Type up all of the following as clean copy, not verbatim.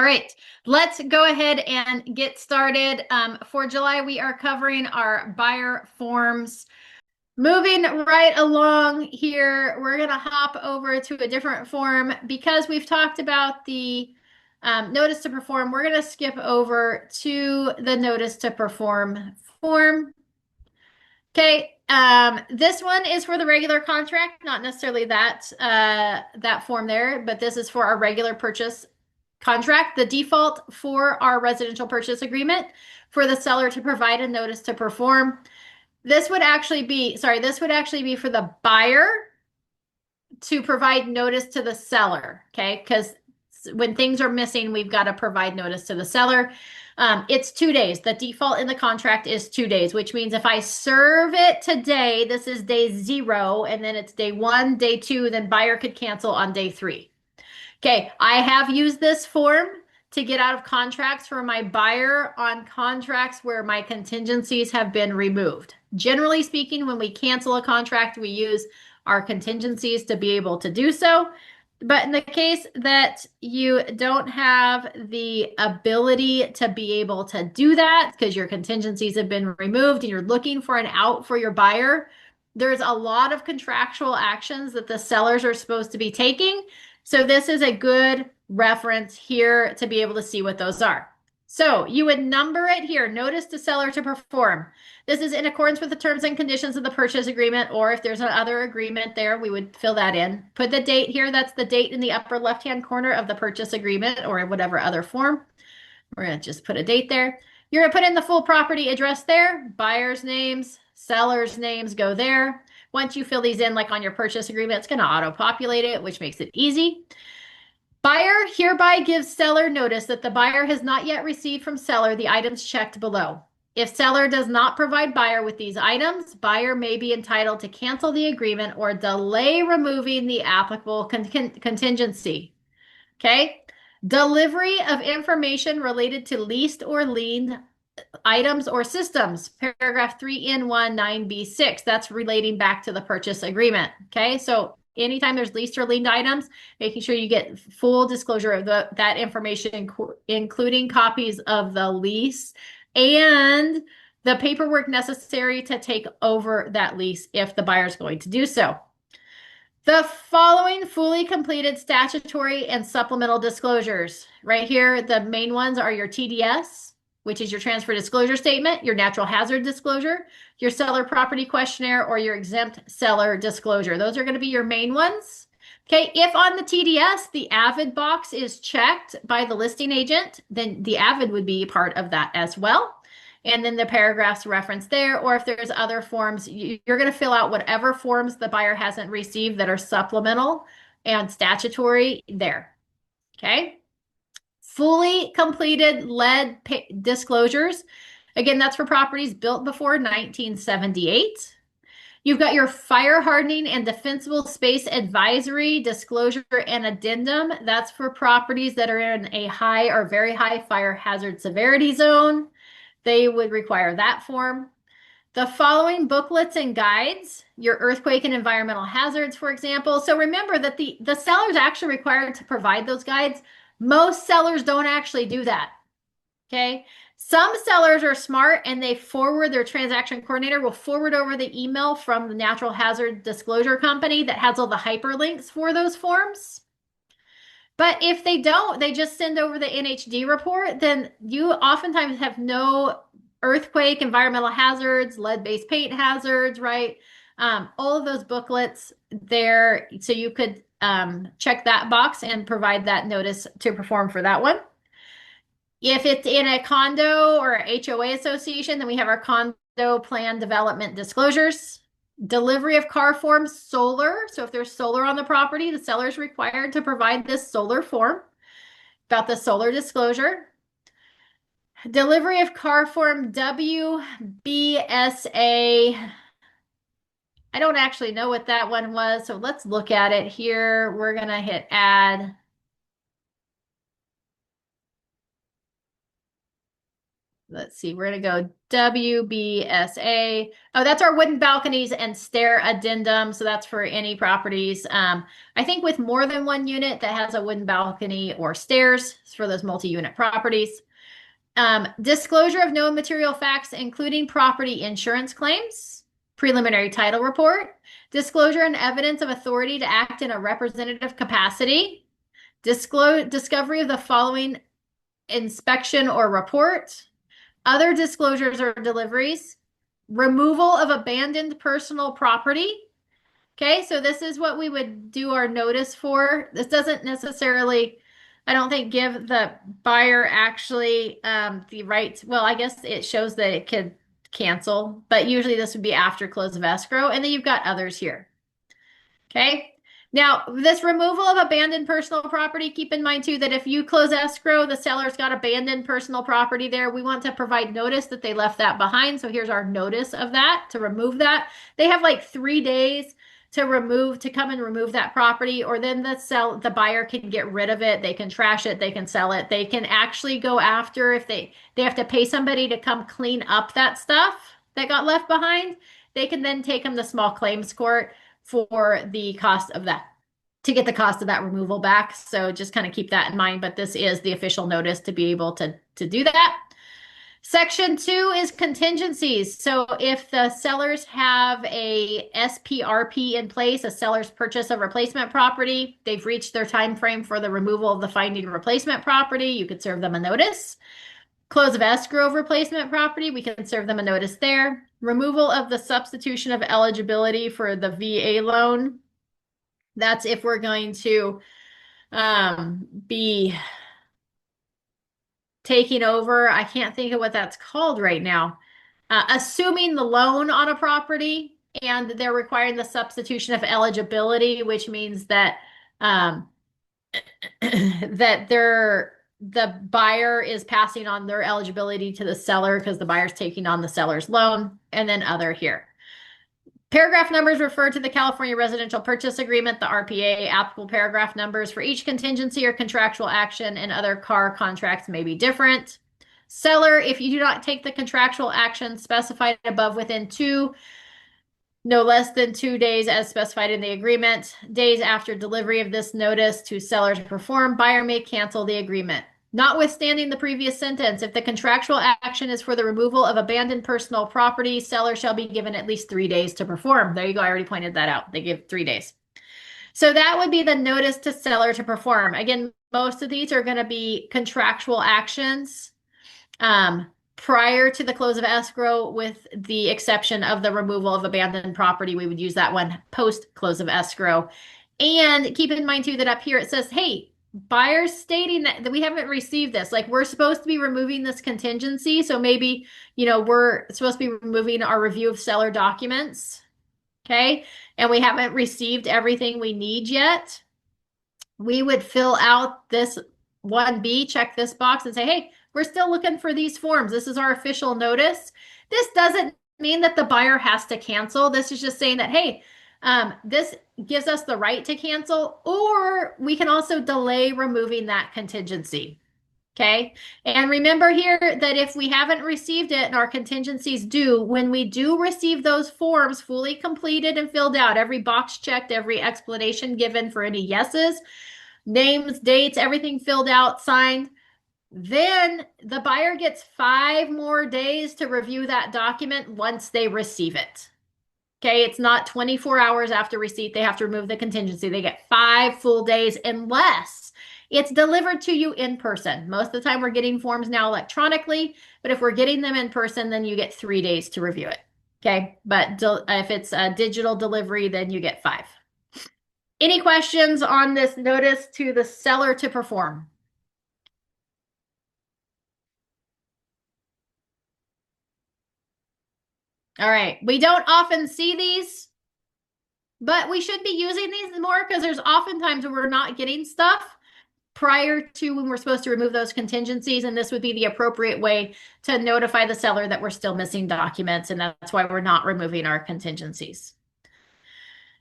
right, let's go ahead and get started. For July, we are covering our buyer forms. Moving right along here, we're going to hop over to a different form because we've talked about the notice to perform. We're going to skip over to the notice to perform form. Okay, this one is for the regular contract, not necessarily that form there, but this is for our regular purchase contract. The default for our residential purchase agreement for the seller to provide a notice to perform. This would actually be for the buyer to provide notice to the seller, okay? Because when things are missing, we've got to provide notice to the seller. It's 2 days. The default in the contract is 2 days, which means if I serve it today, this is day 0, and then it's day 1, day 2, then buyer could cancel on day 3. Okay, I have used this form to get out of contracts for my buyer on contracts where my contingencies have been removed. Generally speaking, when we cancel a contract, we use our contingencies to be able to do so. But in the case that you don't have the ability to be able to do that because your contingencies have been removed and you're looking for an out for your buyer, there's a lot of contractual actions that the sellers are supposed to be taking. So this is a good reference here to be able to see what those are. So you would number it here, notice to seller to perform. This is in accordance with the terms and conditions of the purchase agreement, or if there's another agreement there, we would fill that in. Put the date here, that's the date in the upper left-hand corner of the purchase agreement or whatever other form. We're gonna just put a date there. You're gonna put in the full property address there, buyer's names, seller's names go there. Once you fill these in, like on your purchase agreement, it's gonna auto-populate it, which makes it easy. Buyer hereby gives seller notice that the buyer has not yet received from seller the items checked below. If seller does not provide buyer with these items, buyer may be entitled to cancel the agreement or delay removing the applicable contingency. Okay? Delivery of information related to leased or liened items or systems. Paragraph 3N19B6. That's relating back to the purchase agreement. Okay? So anytime there's leased or liened items, making sure you get full disclosure of that information, including copies of the lease and the paperwork necessary to take over that lease if the buyer is going to do so. The following fully completed statutory and supplemental disclosures. Right here, the main ones are your TDS, which is your transfer disclosure statement, your natural hazard disclosure, your seller property questionnaire, or your exempt seller disclosure. Those are going to be your main ones. Okay, if on the TDS, the AVID box is checked by the listing agent, then the AVID would be part of that as well. And then the paragraphs referenced there, or if there's other forms, you're going to fill out whatever forms the buyer hasn't received that are supplemental and statutory there. Okay. Fully completed lead disclosures. Again, that's for properties built before 1978. You've got your fire hardening and defensible space advisory disclosure and addendum. That's for properties that are in a high or very high fire hazard severity zone. They would require that form. The following booklets and guides, your earthquake and environmental hazards, for example. So remember that the seller is actually required to provide those guides. Most sellers don't actually do that. Okay. Some sellers are smart and they forward, their transaction coordinator will forward over the email from the natural hazard disclosure company that has all the hyperlinks for those forms. But if they don't, they just send over the NHD report, then you oftentimes have no earthquake, environmental hazards, lead-based paint hazards, right? All of those booklets there. So you could check that box and provide that notice to perform for that one. If it's in a condo or HOA association, then we have our condo plan development disclosures. Delivery of car forms, solar. So if there's solar on the property, the seller is required to provide this solar form about the solar disclosure. Delivery of car form WBSA. I don't actually know what that one was, so let's look at it here. We're going to hit add. let's see, we're going to go WBSA. Oh, that's our wooden balconies and stair addendum. So that's for any properties. I think with more than one unit that has a wooden balcony or stairs for those multi-unit properties. Disclosure of known material facts, including property insurance claims, preliminary title report, disclosure and evidence of authority to act in a representative capacity, discovery of the following inspection or report, other disclosures or deliveries, removal of abandoned personal property. Okay, so this is what we would do our notice for. This doesn't necessarily, I don't think, give the buyer actually the right. Well, I guess it shows that it could cancel, but usually this would be after close of escrow. And then you've got others here. Okay. Now, this removal of abandoned personal property, keep in mind too that if you close escrow, the seller's got abandoned personal property there. We want to provide notice that they left that behind. So here's our notice of that to remove that. They have like 3 days to come and remove that property, or then the buyer can get rid of it. They can trash it. They can sell it. They can actually go after if they have to pay somebody to come clean up that stuff that got left behind. They can then take them to small claims court for the cost of that, to get the cost of that removal back. So just kind of keep that in mind, but this is the official notice to be able to do that. Section 2 is contingencies. So if the sellers have a SPRP in place, a seller's purchase of replacement property, they've reached their time frame for the removal of the finding replacement property, you could serve them a notice. Close of escrow of replacement property, we can serve them a notice there. Removal of the substitution of eligibility for the VA loan. That's if we're going to be taking over. I can't think of what that's called right now. Assuming the loan on a property, and they're requiring the substitution of eligibility, which means that that the buyer is passing on their eligibility to the seller because the buyer's taking on the seller's loan, and then other here. Paragraph numbers refer to the California Residential Purchase Agreement, the RPA. Applicable paragraph numbers for each contingency or contractual action and other car contracts may be different. Seller, if you do not take the contractual action specified above within no less than 2 days as specified in the agreement, days after delivery of this notice to seller to perform, buyer may cancel the agreement. Notwithstanding the previous sentence, if the contractual action is for the removal of abandoned personal property, seller shall be given at least 3 days to perform. There you go. I already pointed that out. They give 3 days. So that would be the notice to seller to perform. Again, most of these are going to be contractual actions prior to the close of escrow, with the exception of the removal of abandoned property. We would use that one post close of escrow. And keep in mind too that up here it says, hey, buyers stating that we haven't received this. Like, we're supposed to be removing this contingency. So maybe, we're supposed to be removing our review of seller documents. Okay. And we haven't received everything we need yet. We would fill out this 1B, check this box and say, hey, we're still looking for these forms. This is our official notice. This doesn't mean that the buyer has to cancel. This is just saying that, hey, this gives us the right to cancel, or we can also delay removing that contingency. Okay. And remember here that if we haven't received it and our contingencies due, when we do receive those forms fully completed and filled out, every box checked, every explanation given for any yeses, names, dates, everything filled out, signed, then the buyer gets 5 more days to review that document once they receive it. Okay, it's not 24 hours after receipt. They have to remove the contingency. They get 5 full days unless it's delivered to you in person. Most of the time we're getting forms now electronically, but if we're getting them in person, then you get 3 days to review it. Okay, but if it's a digital delivery, then you get 5. Any questions on this notice to the seller to perform? All right, we don't often see these, but we should be using these more because there's oftentimes when we're not getting stuff prior to when we're supposed to remove those contingencies, and this would be the appropriate way to notify the seller that we're still missing documents, and that's why we're not removing our contingencies.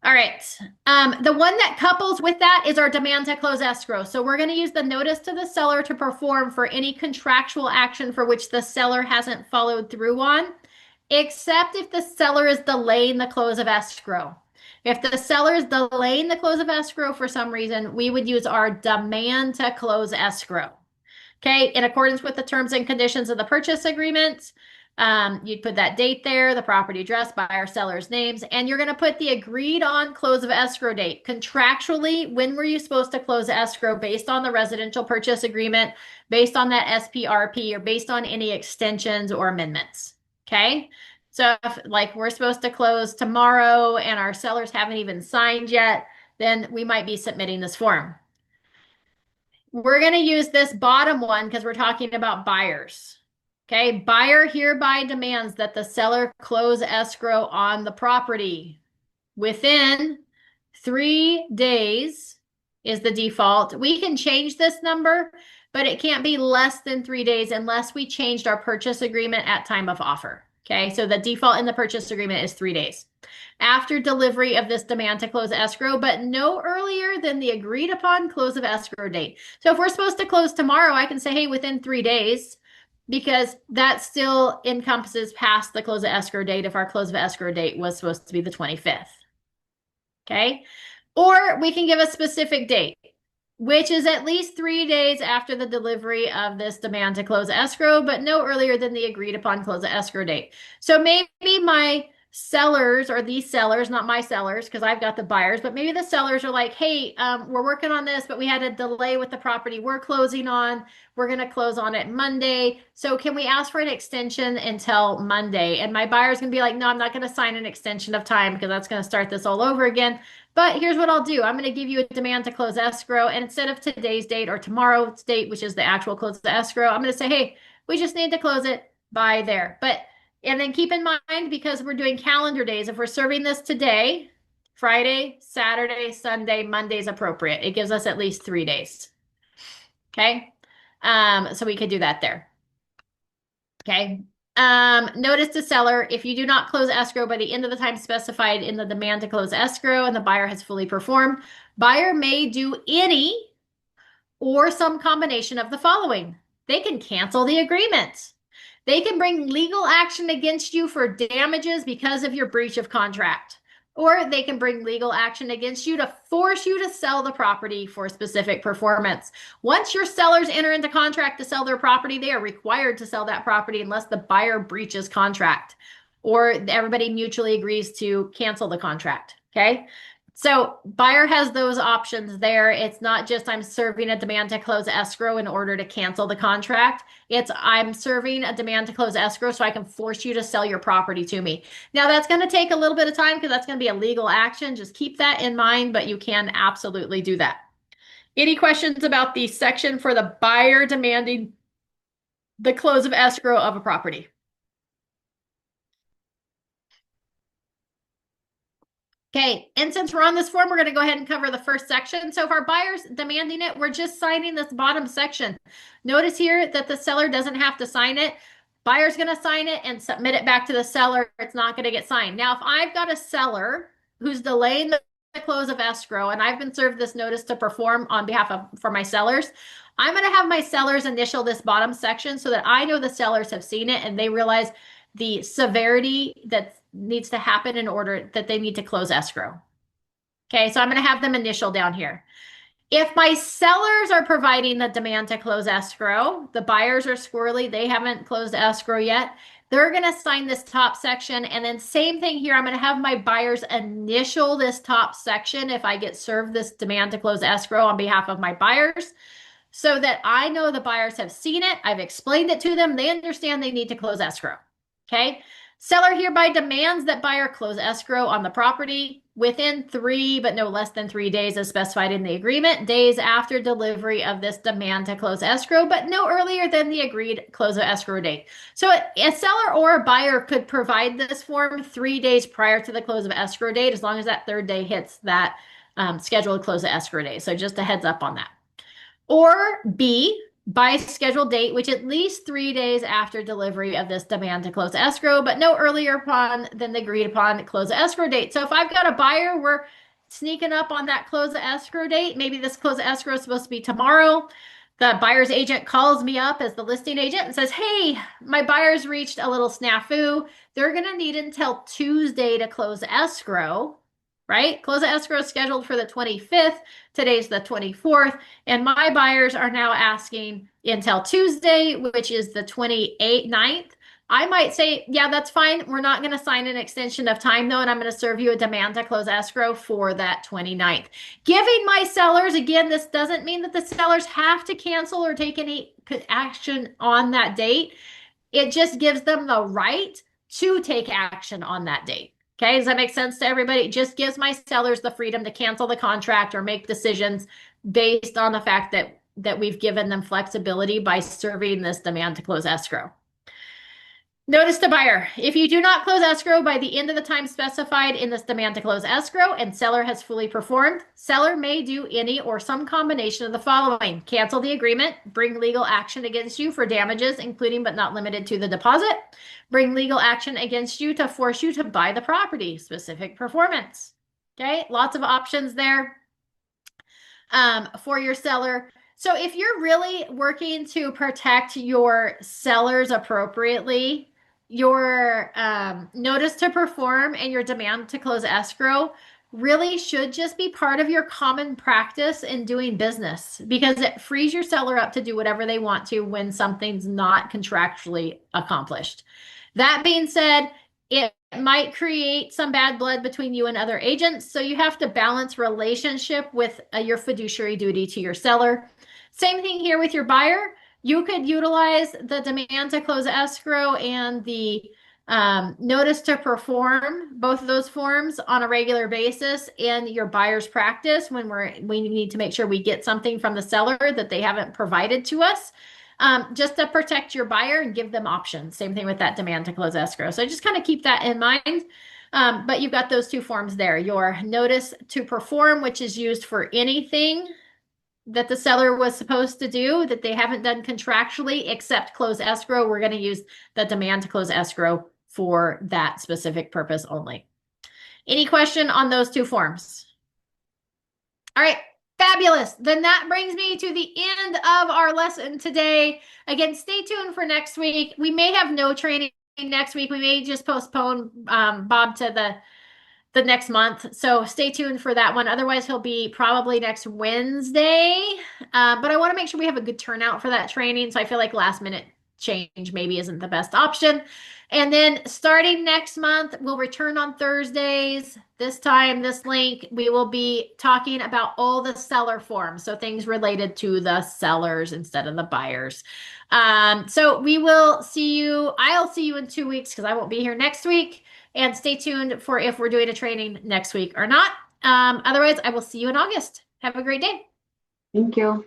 All right. The one that couples with that is our demand to close escrow. So we're going to use the notice to the seller to perform for any contractual action for which the seller hasn't followed through on, except if the seller is delaying the close of escrow. If the seller is delaying the close of escrow for some reason, we would use our demand to close escrow. Okay, in accordance with the terms and conditions of the purchase agreement, you'd put that date there, the property address, buyer, seller's names, and you're going to put the agreed on close of escrow date. Contractually, when were you supposed to close escrow based on the residential purchase agreement, based on that SPRP, or based on any extensions or amendments? Okay, so if like we're supposed to close tomorrow and our sellers haven't even signed yet, then we might be submitting this form. We're going to use this bottom one because we're talking about buyers. Okay, buyer hereby demands that the seller close escrow on the property within 3 days is the default. We can change this number, but it can't be less than 3 days unless we changed our purchase agreement at time of offer. Okay, so the default in the purchase agreement is 3 days after delivery of this demand to close escrow, but no earlier than the agreed upon close of escrow date. So if we're supposed to close tomorrow, I can say, hey, within 3 days, because that still encompasses past the close of escrow date if our close of escrow date was supposed to be the 25th. Okay. Or we can give a specific date, which is at least 3 days after the delivery of this demand to close escrow, but no earlier than the agreed upon close of escrow date. So maybe my sellers, or these sellers, not my sellers, because I've got the buyers, but maybe the sellers are like, hey, we're working on this, but we had a delay with the property we're closing on. We're going to close on it Monday. So can we ask for an extension until Monday? And my buyer's going to be like, no, I'm not going to sign an extension of time because that's going to start this all over again. But here's what I'll do. I'm going to give you a demand to close escrow. And instead of today's date or tomorrow's date, which is the actual close of escrow, I'm going to say, hey, we just need to close it by there. And then keep in mind, because we're doing calendar days, if we're serving this today, Friday, Saturday, Sunday, Monday's appropriate. It gives us at least 3 days. Okay. So we could do that there. Okay. Notice to seller, if you do not close escrow by the end of the time specified in the demand to close escrow and the buyer has fully performed, buyer may do any or some combination of the following. They can cancel the agreement. They can bring legal action against you for damages because of your breach of contract. Or they can bring legal action against you to force you to sell the property for specific performance. Once your sellers enter into contract to sell their property, they are required to sell that property unless the buyer breaches contract or everybody mutually agrees to cancel the contract. Okay. So buyer has those options there. It's not just I'm serving a demand to close escrow in order to cancel the contract. It's I'm serving a demand to close escrow so I can force you to sell your property to me. Now that's going to take a little bit of time because that's going to be a legal action. Just keep that in mind, but you can absolutely do that. Any questions about the section for the buyer demanding the close of escrow of a property? Okay, and since we're on this form, we're going to go ahead and cover the first section. So if our buyer's demanding it, we're just signing this bottom section. Notice here that the seller doesn't have to sign it. Buyer's going to sign it and submit it back to the seller. It's not going to get signed. Now, if I've got a seller who's delaying the close of escrow and I've been served this notice to perform on behalf of for my sellers, I'm going to have my sellers initial this bottom section so that I know the sellers have seen it and they realize the severity that needs to happen in order that they need to close escrow. Okay, so I'm going to have them initial down here. If my sellers are providing the demand to close escrow, the buyers are squirrely, they haven't closed escrow yet, they're going to sign this top section. And then same thing here, I'm going to have my buyers initial this top section if I get served this demand to close escrow on behalf of my buyers, so that I know the buyers have seen it, I've explained it to them, they understand they need to close escrow. Okay, seller hereby demands that buyer close escrow on the property within 3, but no less than 3 days as specified in the agreement, days after delivery of this demand to close escrow, but no earlier than the agreed close of escrow date. So a seller or a buyer could provide this form 3 days prior to the close of escrow date, as long as that third day hits that scheduled close of escrow date. So just a heads up on that. Or B, by scheduled date, which at least 3 days after delivery of this demand to close escrow, but no earlier upon than the agreed upon close of escrow date. So if I've got a buyer, we're sneaking up on that close of escrow date. Maybe this close of escrow is supposed to be tomorrow. The buyer's agent calls me up as the listing agent and says, hey, my buyer's reached a little snafu. They're going to need until Tuesday to close escrow, right? Close of escrow is scheduled for the 25th. Today's the 24th. And my buyers are now asking until Tuesday, which is the 28th, 9th. I might say, yeah, that's fine. We're not going to sign an extension of time though, and I'm going to serve you a demand to close escrow for that 29th. Giving my sellers, again, this doesn't mean that the sellers have to cancel or take any action on that date. It just gives them the right to take action on that date. Okay, does that make sense to everybody? It just gives my sellers the freedom to cancel the contract or make decisions based on the fact that we've given them flexibility by serving this demand to close escrow. Notice to buyer, if you do not close escrow by the end of the time specified in this demand to close escrow and seller has fully performed, seller may do any or some combination of the following: cancel the agreement, bring legal action against you for damages, including but not limited to the deposit, bring legal action against you to force you to buy the property, specific performance. Okay, lots of options there for your seller. So if you're really working to protect your sellers appropriately, your notice to perform and your demand to close escrow really should just be part of your common practice in doing business, because it frees your seller up to do whatever they want to when something's not contractually accomplished. That being said, it might create some bad blood between you and other agents, so you have to balance relationship with your fiduciary duty to your seller. Same thing here with your buyer. You could utilize the demand to close escrow and the notice to perform, both of those forms, on a regular basis in your buyer's practice when we need to make sure we get something from the seller that they haven't provided to us, just to protect your buyer and give them options. Same thing with that demand to close escrow. So just kind of keep that in mind. But you've got those two forms there. Your notice to perform, which is used for anything that the seller was supposed to do that they haven't done contractually except close escrow. We're going to use the demand to close escrow for that specific purpose only. Any question on those two forms? All right, fabulous. Then that brings me to the end of our lesson today. Again, stay tuned for next week. We may have no training next week. We may just postpone Bob to the next month. So stay tuned for that one. Otherwise, he'll be probably next Wednesday. But I want to make sure we have a good turnout for that training. So I feel like last minute change maybe isn't the best option. And then starting next month, we'll return on Thursdays. This time, this link, we will be talking about all the seller forms. So things related to the sellers instead of the buyers. So we will see you. I'll see you in 2 weeks because I won't be here next week. And stay tuned for if we're doing a training next week or not. Otherwise, I will see you in August. Have a great day. Thank you.